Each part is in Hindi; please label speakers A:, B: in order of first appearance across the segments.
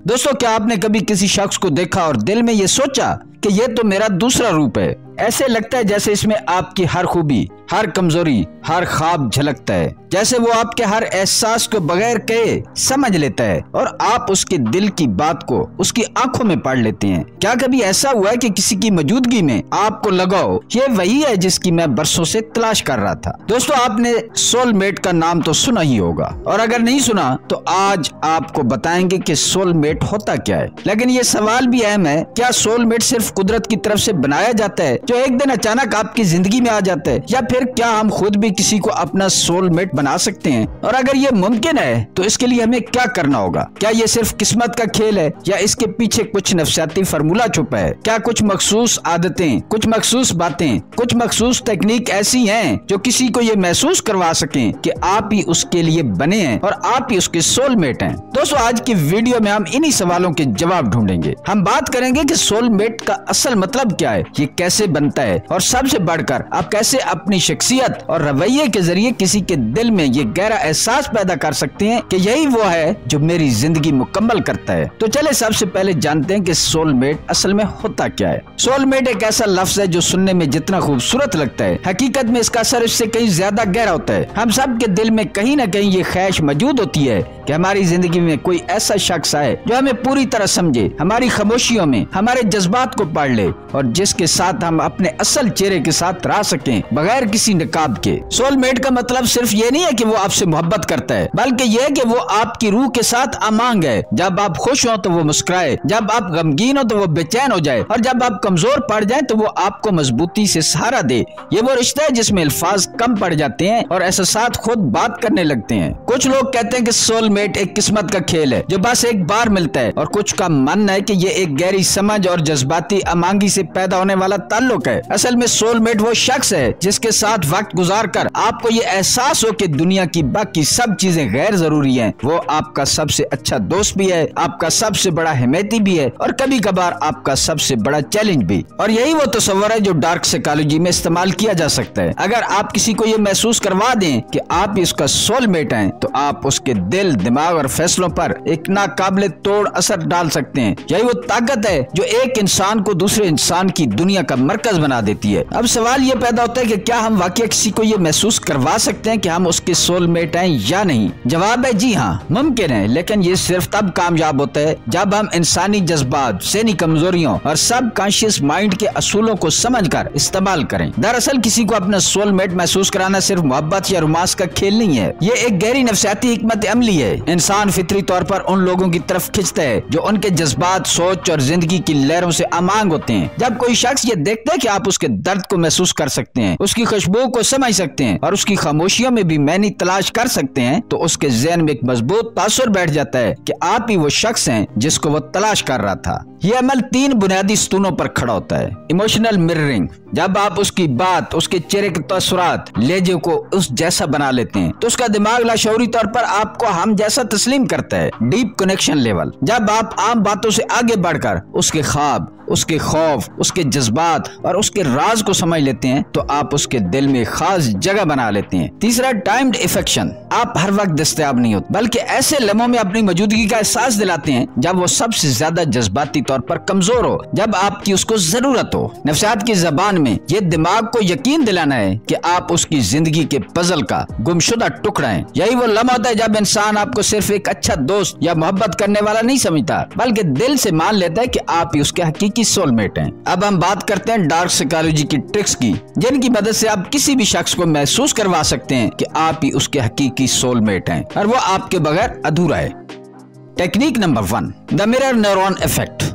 A: दोस्तों, क्या आपने कभी किसी शख्स को देखा और दिल में ये सोचा कि ये तो मेरा दूसरा रूप है? ऐसे लगता है जैसे इसमें आपकी हर खूबी, हर कमजोरी, हर ख्वाब झलकता है, जैसे वो आपके हर एहसास को बगैर कहे समझ लेता है और आप उसके दिल की बात को उसकी आंखों में पढ़ लेते हैं। क्या कभी ऐसा हुआ है कि किसी की मौजूदगी में आपको लगा हो ये वही है जिसकी मैं बरसों से तलाश कर रहा था? दोस्तों, आपने सोलमेट का नाम तो सुना ही होगा, और अगर नहीं सुना तो आज आपको बताएंगे कि सोलमेट होता क्या है। लेकिन ये सवाल भी अहम है, क्या सोलमेट सिर्फ कुदरत की तरफ से बनाया जाता है जो एक दिन अचानक आपकी जिंदगी में आ जाता है, या फिर क्या हम खुद भी किसी को अपना सोलमेट बना सकते हैं? और अगर ये मुमकिन है तो इसके लिए हमें क्या करना होगा? क्या ये सिर्फ किस्मत का खेल है या इसके पीछे कुछ नफसियाती फार्मूला छुपा है? क्या कुछ मखसूस आदतें, कुछ मखसूस बातें, कुछ मखसूस तकनीक ऐसी हैं जो किसी को ये महसूस करवा सकें कि आप ही उसके लिए बने हैं और आप ही उसके सोलमेट हैं? दोस्तों, आज की वीडियो में हम इन्हीं सवालों के जवाब ढूंढेंगे। हम बात करेंगे कि सोलमेट का असल मतलब क्या है, ये कैसे बनता है, और सबसे बढ़कर आप कैसे अपनी शख्सियत और रवैये के जरिए किसी के दिल में ये गहरा एहसास पैदा कर सकते हैं कि यही वो है जो मेरी जिंदगी मुकम्मल करता है। तो चले सबसे पहले जानते हैं कि सोलमेट असल में होता क्या है। सोलमेट एक ऐसा लफ्ज है जो सुनने में जितना खूबसूरत लगता है, हकीकत में इसका असर इससे कहीं ज्यादा गहरा होता है। हम सब के दिल में कहीं न कहीं ये ख्वाहिश मौजूद होती है कि हमारी जिंदगी में कोई ऐसा शख्स आए जो हमें पूरी तरह समझे, हमारी खामोशियों में हमारे जज्बात को पढ़ ले और जिसके साथ हम अपने असल चेहरे के साथ रह सकें बगैर किसी नकाब के। सोलमेट का मतलब सिर्फ ये नहीं है कि वो आपसे मोहब्बत करता है, बल्कि यह है कि वो आपकी रूह के साथ अमांग है। जब आप खुश हो तो वो मुस्कुराए, जब आप गमगीन हो तो वो बेचैन हो जाए, और जब आप कमजोर पड़ जाए तो वो आपको मजबूती से सहारा दे। ये वो रिश्ता है जिसमें अल्फाज कम पड़ जाते हैं और एहसास खुद बात करने लगते हैं। कुछ लोग कहते हैं कि सोलमेट एक किस्मत का खेल है जो बस एक बार मिलता है, और कुछ का मानना है कि ये एक गहरी समझ और जज्बाती अमांगी से पैदा होने वाला ताल्लुक है। असल में सोलमेट वो शख्स है जिसके साथ वक्त गुजार कर आपको ये एहसास हो कि दुनिया की बाकी सब चीजें गैर जरूरी हैं। वो आपका सबसे अच्छा दोस्त भी है, आपका सबसे बड़ा हिमैती भी है, और कभी कभार आपका सबसे बड़ा चैलेंज भी। और यही वो तस्वर है जो डार्क साइकोलॉजी में इस्तेमाल किया जा सकता है। अगर आप किसी को ये महसूस करवा दें कि आप ही उसका सोलमेट हैं, तो आप उसके दिल, दिमाग और फैसलों पर एक नाकाबिले तोड़ असर डाल सकते हैं। यही वो ताकत है जो एक इंसान को दूसरे इंसान की दुनिया का मरकज बना देती है। अब सवाल ये पैदा होता है कि क्या हम वाकई किसी को ये महसूस करवा सकते हैं कि हम उसके सोलमेट हैं या नहीं? जवाब है जी हाँ, मुमकिन है, लेकिन ये सिर्फ तब कामयाब होता है जब हम इंसानी जज्बात, ज़हनी कमजोरियों और सब कॉन्शियस माइंड के असूलों को समझकर इस्तेमाल करें। दरअसल किसी को अपना सोलमेट महसूस कराना सिर्फ मोहब्बत या रोमांस का खेल नहीं है, ये एक गहरी नफसियाती हिकमत अमली है। इंसान फितरी तौर पर उन लोगों की तरफ खिंचता है जो उनके जज्बात, सोच और जिंदगी की लहरों से अमांग होते हैं। जब कोई शख्स ये देखता है कि आप उसके दर्द को महसूस कर सकते हैं, उसकी खुशबू को समझ सकते हैं और उसकी खामोशियों में भी मैनी तलाश कर सकते हैं, तो उसके ज़हन में एक मजबूत तासुर बैठ जाता है कि आप ही वो शख्स हैं जिसको वो तलाश कर रहा था। ये अमल 3 बुनियादी स्तूनों पर खड़ा होता है। इमोशनल मिररिंग, जब आप उसकी बात, उसके चेहरे के तस्वीरात, लहजे को उस जैसा बना लेते हैं तो उसका दिमाग लाशऊरी तौर पर आपको हम जैसा तस्लीम करता है। डीप कनेक्शन लेवल, जब आप आम बातों से आगे बढ़कर उसके ख्वाब, उसके खौफ, उसके जज्बात और उसके राज को समझ लेते हैं तो आप उसके दिल में खास जगह बना लेते हैं। तीसरा, टाइम्ड इफेक्शन, आप हर वक्त दस्तयाब नहीं होते बल्कि ऐसे लम्हों में अपनी मौजूदगी का एहसास दिलाते हैं जब वो सबसे ज्यादा जज्बाती तौर पर कमजोर हो, जब आपकी उसको जरूरत हो। नफ्सियात की जबान में ये दिमाग को यकीन दिलाना है कि आप उसकी जिंदगी के पजल का गुमशुदा टुकड़ा है। यही वो लम्हा होता है जब इंसान आपको सिर्फ एक अच्छा दोस्त या मोहब्बत करने वाला नहीं समझता, बल्कि दिल से मान लेता है कि आप ही उसके हकीकी सोलमेट हैं। अब हम बात करते हैं डार्क साइकोलॉजी की ट्रिक्स की, जिनकी मदद से आप किसी भी शख्स को महसूस करवा सकते हैं कि आप ही उसके हकीकी सोलमेट हैं और वो आपके बगैर अधूरा है। Technique number 1, the mirror neuron effect.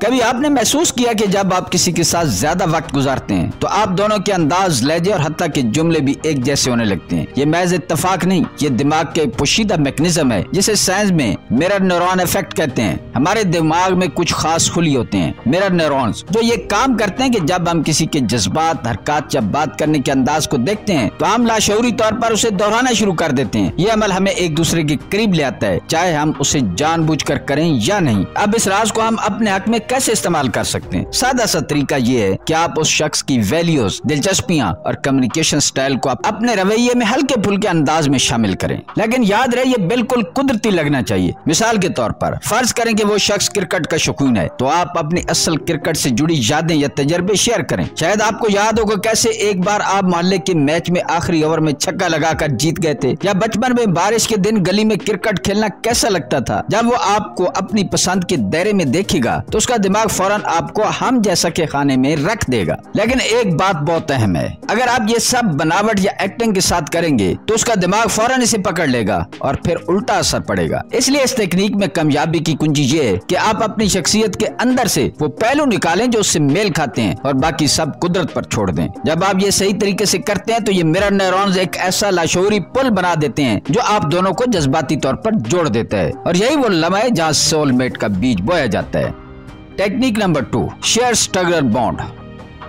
A: कभी आपने महसूस किया कि जब आप किसी के साथ ज्यादा वक्त गुजारते हैं तो आप दोनों के अंदाज, लहजे और हत्ता के जुमले भी एक जैसे होने लगते हैं? ये महज इत्तेफाक नहीं, ये दिमाग के पोशीदा मैकेनिज्म है जिसे साइंस में मिरर न्यूरॉन इफेक्ट कहते हैं। हमारे दिमाग में कुछ खास खुली होते हैं मिरर न्यूरॉन्स जो ये काम करते हैं कि जब हम किसी के जज्बात, हरकत या बात करने के अंदाज को देखते हैं तो हम लाशऊरी तौर पर उसे दोहराना शुरू कर देते हैं। ये अमल हमें एक दूसरे के करीब ले आता है, चाहे हम उसे जानबूझकर करें या नहीं। अब इस राज को हम अपने हक में कैसे इस्तेमाल कर सकते हैं। सादा सा तरीका ये है कि आप उस शख्स की वैल्यूज, दिलचस्पियां और कम्युनिकेशन स्टाइल को अपने रवैये में हल्के फुल्के अंदाज में शामिल करें, लेकिन याद रहे ये बिल्कुल कुदरती लगना चाहिए। मिसाल के तौर पर फर्ज करें कि वो शख्स क्रिकेट का शौकीन है, तो आप अपनी असल क्रिकेट से जुड़ी यादें या तजर्बे शेयर करें। शायद आपको याद होगा कैसे एक बार आप मोहल्ले के मैच में आखिरी ओवर में छक्का लगाकर जीत गए थे, या बचपन में बारिश के दिन गली में क्रिकेट खेलना कैसा लगता था। जब वो आपको अपनी पसंद के दायरे में देखेगा तो उसका दिमाग फौरन आपको हम जैसा के खाने में रख देगा। लेकिन एक बात बहुत अहम है, अगर आप ये सब बनावट या एक्टिंग के साथ करेंगे तो उसका दिमाग फौरन इसे पकड़ लेगा और फिर उल्टा असर पड़ेगा। इसलिए इस टेक्निक में कामयाबी की कुंजी ये है कि आप अपनी शख्सियत के अंदर से वो पहलू निकालें जो उससे मेल खाते हैं और बाकी सब कुदरत पर छोड़ दें। जब आप ये सही तरीके से करते हैं तो ये मिरर न्यूरॉन्स एक ऐसा लाशऊरी पुल बना देते हैं जो आप दोनों को जज्बाती तौर पर जोड़ देता है, और यही वो लम्हा है जहाँ सोलमेट का बीज बोया जाता है। Technique number 2, share struggle bond.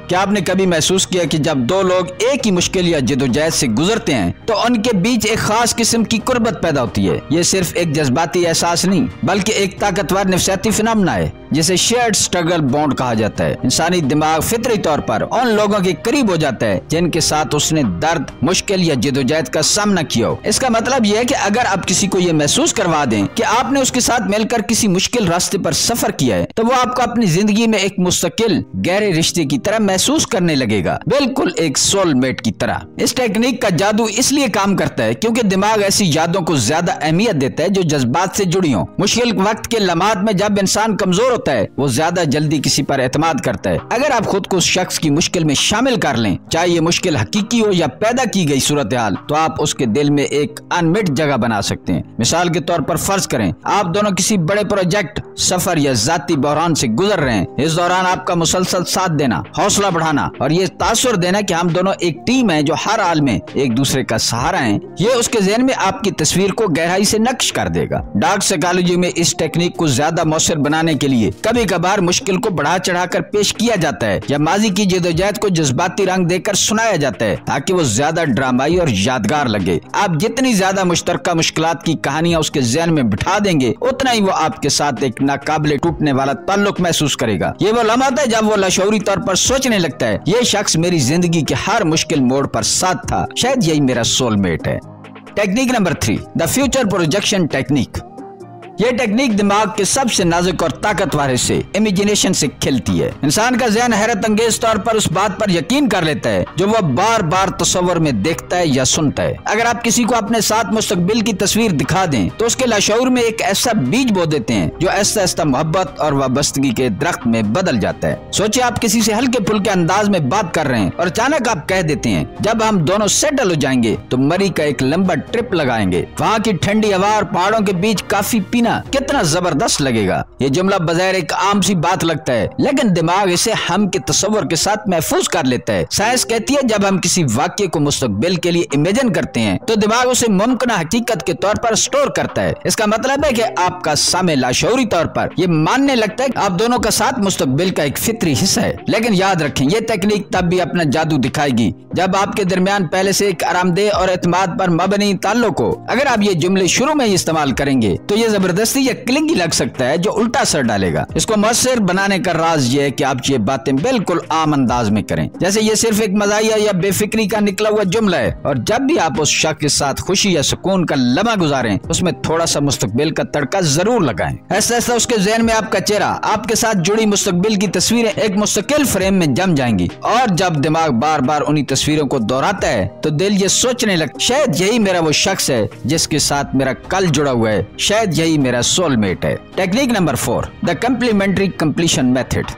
A: क्या आपने कभी महसूस किया कि जब दो लोग एक ही मुश्किल या जदोजहद से गुजरते हैं तो उनके बीच एक खास किस्म की कुर्बत पैदा होती है। ये सिर्फ एक जज्बाती एहसास नहीं बल्कि एक ताकतवर नफ्सियाती फिनोमेना है जिसे शेयर्ड स्ट्रगल बॉन्ड कहा जाता है। इंसानी दिमाग फितरी तौर पर उन लोगों के करीब हो जाता है जिनके साथ उसने दर्द, मुश्किल या जदोजहद का सामना किया हो। इसका मतलब यह है कि अगर आप किसी को ये महसूस करवा दें कि आपने उसके साथ मिलकर किसी मुश्किल रास्ते पर सफर किया है तो वो आपको अपनी जिंदगी में एक मुस्तकिल गहरे रिश्ते की तरह महसूस करने लगेगा, बिल्कुल एक सोलमेट की तरह। इस टेक्निक का जादू इसलिए काम करता है क्योंकि दिमाग ऐसी यादों को ज्यादा अहमियत देता है जो जज्बात से जुड़ी हो। मुश्किल वक्त के लम्हात में जब इंसान कमजोर होता है वो ज्यादा जल्दी किसी पर एतमाद करता है। अगर आप खुद को उस शख्स की मुश्किल में शामिल कर लें, चाहे ये मुश्किल हकीकी हो या पैदा की गई सूरत हाल, तो आप उसके दिल में एक अनमिट जगह बना सकते हैं। मिसाल के तौर पर फर्ज करें आप दोनों किसी बड़े प्रोजेक्ट, सफर या जाती बहरान से गुजर रहे हैं। इस दौरान आपका मुसलसल साथ देना, हौसला बढ़ाना और ये तासुर देना कि हम दोनों एक टीम है जो हर हाल में एक दूसरे का सहारा है, ये उसके ज़हन में आपकी तस्वीर को गहराई से नक्श कर देगा। डार्क साइकोलॉजी में इस टेक्निक को ज्यादा मौसर बनाने के लिए कभी कभार मुश्किल को बढ़ा चढ़ाकर पेश किया जाता है या माजी की जदोजहद को जज्बाती रंग देकर सुनाया जाता है ताकि वो ज्यादा ड्रामाई और यादगार लगे। आप जितनी ज्यादा मुश्तरका मुश्किलात की कहानियां उसके ज़हन में बिठा देंगे उतना ही वो आपके साथ एक नाकाबिले टूटने वाला ताल्लुक महसूस करेगा। ये वो लम्हा है जब वो लाशऊरी तौर पर सोचने लगता है ये शख्स मेरी जिंदगी के हर मुश्किल मोड़ पर साथ था, शायद यही मेरा सोलमेट है। Technique number 3, the future projection technique. यह टेक्निक दिमाग के सबसे नाजुक और ताकतवर हिस्से इमेजिनेशन से खिलती है। इंसान का ज़हन हैरत अंगेज तौर पर उस बात पर यकीन कर लेता है जो वह बार बार तस्वर में देखता है या सुनता है। अगर आप किसी को अपने साथ मुस्तकबिल की तस्वीर दिखा दें तो उसके लाशऊर में एक ऐसा बीज बो देते हैं जो ऐसा ऐसा मोहब्बत और वाबस्तगी के दरख्त में बदल जाता है। सोचिए आप किसी से हल्के फुल्के अंदाज में बात कर रहे हैं और अचानक आप कह देते हैं जब हम दोनों सेटल हो जाएंगे तो मरी का एक लंबा ट्रिप लगाएंगे, वहाँ की ठंडी हवा और पहाड़ों के बीच काफी पीना कितना जबरदस्त लगेगा। ये जुमला बज़ाहिर एक आम सी बात लगता है लेकिन दिमाग इसे हम के तस्वर के साथ महफूज कर लेता है। साइंस कहती है जब हम किसी वाक्य को मुस्तकबिल के लिए इमेजिन करते हैं तो दिमाग उसे मुमकिन हकीकत के तौर पर स्टोर करता है। इसका मतलब है कि आपका सामे लाशऊरी तौर पर ये मानने लगता है कि आप दोनों का साथ मुस्तकबिल का एक फितरी हिस्सा है। लेकिन याद रखें ये तकनीक तब भी अपना जादू दिखाएगी जब आपके दरमियान पहले से एक आरामदेह और एतमाद पर मबनी ताल्लुक हो। अगर आप ये जुमले शुरू में इस्तेमाल करेंगे तो ये जबरदस्ती या क्लिंगी लग सकता है जो उल्टा असर डालेगा। इसको मौसर बनाने का राज ये है कि आप ये बातें बिल्कुल आम अंदाज में करें जैसे ये सिर्फ एक मजाहिया या बेफिक्री का निकला हुआ जुमला है, और जब भी आप उस शख्स के साथ खुशी या सुकून का लम्हा गुजारें उसमें थोड़ा सा मुस्तकबिल का तड़का जरूर लगाएं। ऐसा ऐसा उसके ज़हन में आपका चेहरा, आपके साथ जुड़ी मुस्तकबिल की तस्वीरें एक मुस्तकिल फ्रेम में जम जाएंगी, और जब दिमाग बार बार उन्हीं तस्वीरों को दोहराता है तो दिल ये सोचने लगता है शायद यही मेरा वो शख्स है जिसके साथ मेरा कल जुड़ा हुआ है, शायद यही मेरा सोलमेट है। Technique number 4, the complementary completion method.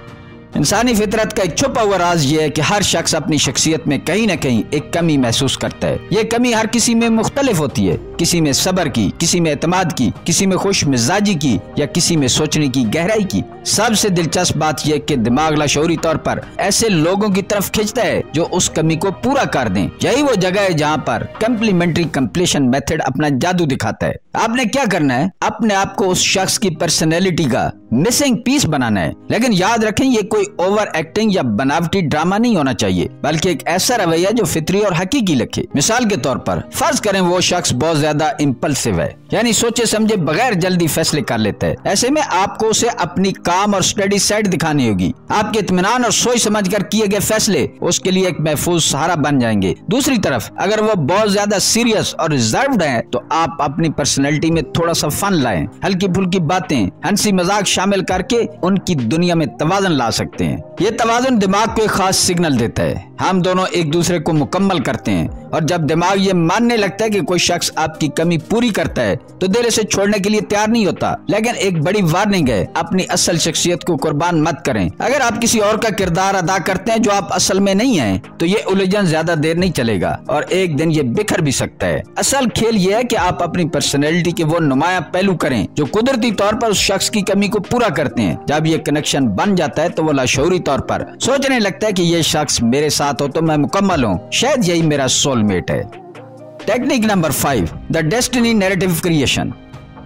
A: इंसानी फितरत का एक छुपा हुआ राज ये है कि हर शख्स अपनी शख्सियत में कहीं न कहीं एक कमी महसूस करता है। ये कमी हर किसी में मुख्तलिफ होती है, किसी में सब्र की, किसी में एतमाद की, किसी में खुश मिजाजी की या किसी में सोचने की गहराई की। सबसे दिलचस्प बात यह कि दिमाग लाशऊरी तौर पर ऐसे लोगों की तरफ खींचता है जो उस कमी को पूरा कर दें। यही वो जगह है जहाँ पर कम्प्लीमेंट्री कंप्लीशन मेथड अपना जादू दिखाता है। आपने क्या करना है, अपने आप को उस शख्स की पर्सनैलिटी का मिसिंग पीस बनाना है। लेकिन याद रखें ये कोई ओवर एक्टिंग या बनावटी ड्रामा नहीं होना चाहिए बल्कि एक ऐसा रवैया जो फितरी और हकीकी लगे। मिसाल के तौर पर फर्ज करें वो शख्स बहुत ज्यादा इम्पल्सिव है, यानी सोचे समझे बगैर जल्दी फैसले कर लेता है। ऐसे में आपको उसे अपनी काम और स्टडी साइड दिखानी होगी। आपके इत्मीनान और सोच समझ कर किए गए फैसले उसके लिए एक महफूज सहारा बन जाएंगे। दूसरी तरफ अगर वो बहुत ज्यादा सीरियस और रिजर्व्ड है तो आप अपनी पर्सनैलिटी में थोड़ा सा फन लाएं, हल्की फुल्की बातें, हंसी मजाक शामिल करके उनकी दुनिया में तवाज़ुन ला सकते हैं। ये तवाज़ुन दिमाग को एक खास सिग्नल देता है, हम दोनों एक दूसरे को मुकम्मल करते हैं। और जब दिमाग ये मानने लगता है कि कोई शख्स आपकी कमी पूरी करता है तो दिल इसे छोड़ने के लिए तैयार नहीं होता। लेकिन एक बड़ी वार्निंग है, अपनी असल शख्सियत को कुर्बान मत करें। अगर आप किसी और का किरदार अदा करते हैं जो आप असल में नहीं हैं, तो ये उलझन ज्यादा देर नहीं चलेगा और एक दिन ये बिखर भी सकता है। असल खेल ये है कि आप अपनी पर्सनैलिटी के वो नुमाया पहलू करें जो कुदरती तौर पर उस शख्स की कमी को पूरा करते हैं। जब ये कनेक्शन बन जाता है तो वो लाशऊरी तौर पर सोचने लगता है कि ये शख्स मेरे साथ हो तो मैं मुकम्मल हूँ, शायद यही मेरा सोलमेट है। Technique number 5, the destiny narrative creation.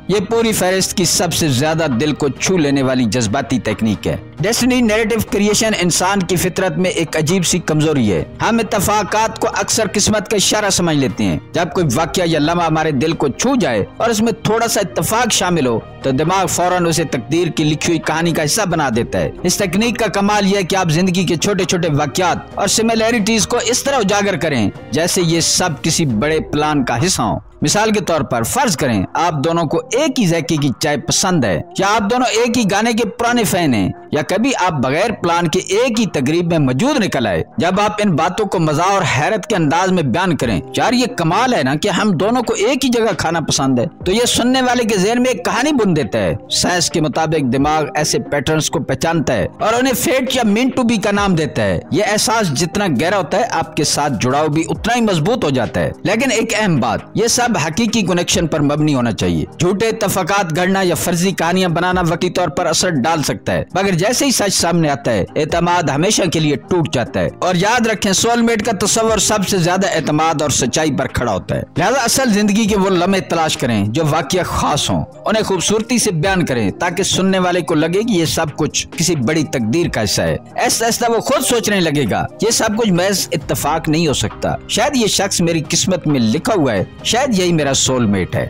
A: ये पूरी फहरिस्त की सबसे ज्यादा दिल को छू लेने वाली जज्बाती तकनीक है। डेस्टिनी नैरेटिव क्रिएशन इंसान की फितरत में एक अजीब सी कमजोरी है। हम इत्तफाकात को अक्सर किस्मत का इशारा समझ लेते हैं। जब कोई वाकया या लम्हा हमारे दिल को छू जाए और उसमें थोड़ा सा इत्तफाक शामिल हो तो दिमाग फौरन उसे तकदीर की लिखी हुई कहानी का हिस्सा बना देता है। इस तकनीक का कमाल यह है कि आप जिंदगी के छोटे छोटे वाकयात और सिमिलैरिटीज को इस तरह उजागर करें जैसे ये सब किसी बड़े प्लान का हिस्सा हो। मिसाल के तौर पर फर्ज करें आप दोनों को एक ही ज़ायके की चाय पसंद है, या आप दोनों एक ही गाने के पुराने फैन हैं, या कभी आप बगैर प्लान के एक ही तकरीब में मौजूद निकल आए। जब आप इन बातों को मजा और हैरत के अंदाज में बयान करें, यार ये कमाल है ना कि हम दोनों को एक ही जगह खाना पसंद है, तो ये सुनने वाले के ज़हन में एक कहानी बुन देता है। साइंस के मुताबिक दिमाग ऐसे पैटर्न्स को पहचानता है और उन्हें फेट या मीन टू बी का नाम देता है। ये एहसास जितना गहरा होता है आपके साथ जुड़ाव भी उतना ही मजबूत हो जाता है। लेकिन एक अहम बात, ये सब हकीकी कनेक्शन पर मबनी होना चाहिए। झूठे इत्तफाकात गढ़ना या फर्जी कहानियां बनाना वक्ती तौर पर असर डाल सकता है, मगर जैसे ही सच सामने आता है एतमाद हमेशा के लिए टूट जाता है। और याद रखें, सोलमेट का तस्वर सबसे ज्यादा एतमाद और सच्चाई पर खड़ा होता है। लिहाजा असल जिंदगी के वो लम्हे तलाश करें जो वाकया खास हों, उन्हें खूबसूरती से बयान करें ताकि सुनने वाले को लगे कि ये सब कुछ किसी बड़ी तकदीर का हिस्सा है। ऐसा वो खुद सोचने लगेगा ये सब कुछ महज इत्तेफाक नहीं हो सकता, शायद ये शख्स मेरी किस्मत में लिखा हुआ है, शायद यही मेरा सोलमेट है।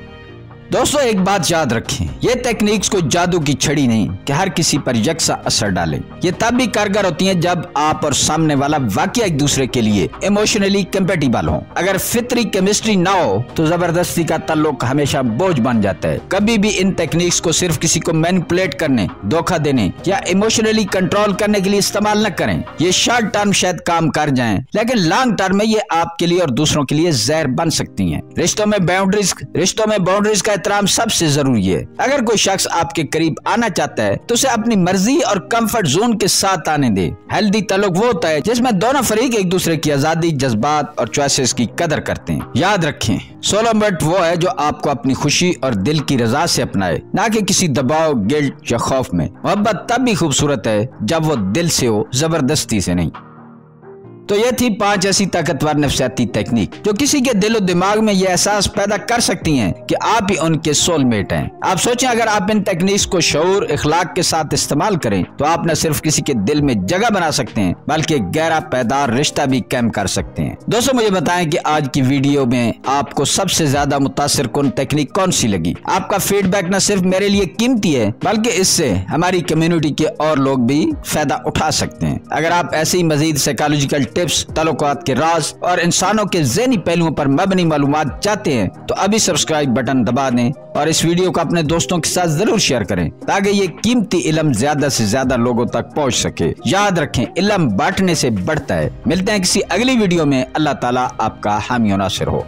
A: दोस्तों एक बात याद रखें, ये टेक्निक्स कोई जादू की छड़ी नहीं कि हर किसी पर यकसा असर डाले। ये तब भी कारगर होती हैं जब आप और सामने वाला वाकया एक दूसरे के लिए इमोशनली कंपेटिबल हो। अगर फितरी केमिस्ट्री ना हो तो जबरदस्ती का ताल्लुक हमेशा बोझ बन जाता है। कभी भी इन टेक्निक्स को सिर्फ किसी को मैनिपुलेट करने, धोखा देने या इमोशनली कंट्रोल करने के लिए इस्तेमाल न करें। ये शॉर्ट टर्म शायद काम कर जाएं, लेकिन लॉन्ग टर्म में ये आपके लिए और दूसरों के लिए जहर बन सकती हैं। रिश्तों में बाउंड्रीज का एहतराम सबसे जरूरी है। अगर कोई शख्स आपके करीब आना चाहता है तो उसे अपनी मर्जी और कंफर्ट जोन के साथ आने दे। हेल्दी ताल्लुक वो होता है जिसमें दोनों फरीक एक दूसरे की आजादी, जज्बात और चॉइसेस की कदर करते हैं। याद रखें, सोलमेट वो है जो आपको अपनी खुशी और दिल की रजा से अपनाए, ना कि किसी दबाव, गिल्ट या खौफ में। मोहब्बत तब भी खूबसूरत है जब वो दिल से हो, जबरदस्ती से नहीं। तो ये थी 5 ऐसी ताकतवर नफ्सियाती टेक्निक जो किसी के दिल और दिमाग में ये एहसास पैदा कर सकती हैं कि आप ही उनके सोलमेट हैं। आप सोचें, अगर आप इन टेक्निक्स को शऊर, इखलाक के साथ इस्तेमाल करें तो आप न सिर्फ किसी के दिल में जगह बना सकते हैं बल्कि एक गहरा पायदार रिश्ता भी कायम कर सकते हैं। दोस्तों मुझे बताएं कि आज की वीडियो में आपको सबसे ज्यादा मुतासिर कुन टेक्निक कौन सी लगी। आपका फीडबैक न सिर्फ मेरे लिए कीमती है बल्कि इससे हमारी कम्युनिटी के और लोग भी फायदा उठा सकते हैं। अगर आप ऐसे ही मजीद साइकोलॉजिकल टिप्स, ताल्लुकात के राज और इंसानों के ज़हनी पहलुओं पर मबनी मालूमात चाहते हैं तो अभी सब्सक्राइब बटन दबा दें और इस वीडियो को अपने दोस्तों के साथ जरूर शेयर करें ताकि ये कीमती इल्म ज्यादा से ज्यादा लोगों तक पहुंच सके। याद रखें, इल्म बांटने से बढ़ता है। मिलते हैं किसी अगली वीडियो में। अल्लाह ताला आपका हामी और नासिर हो।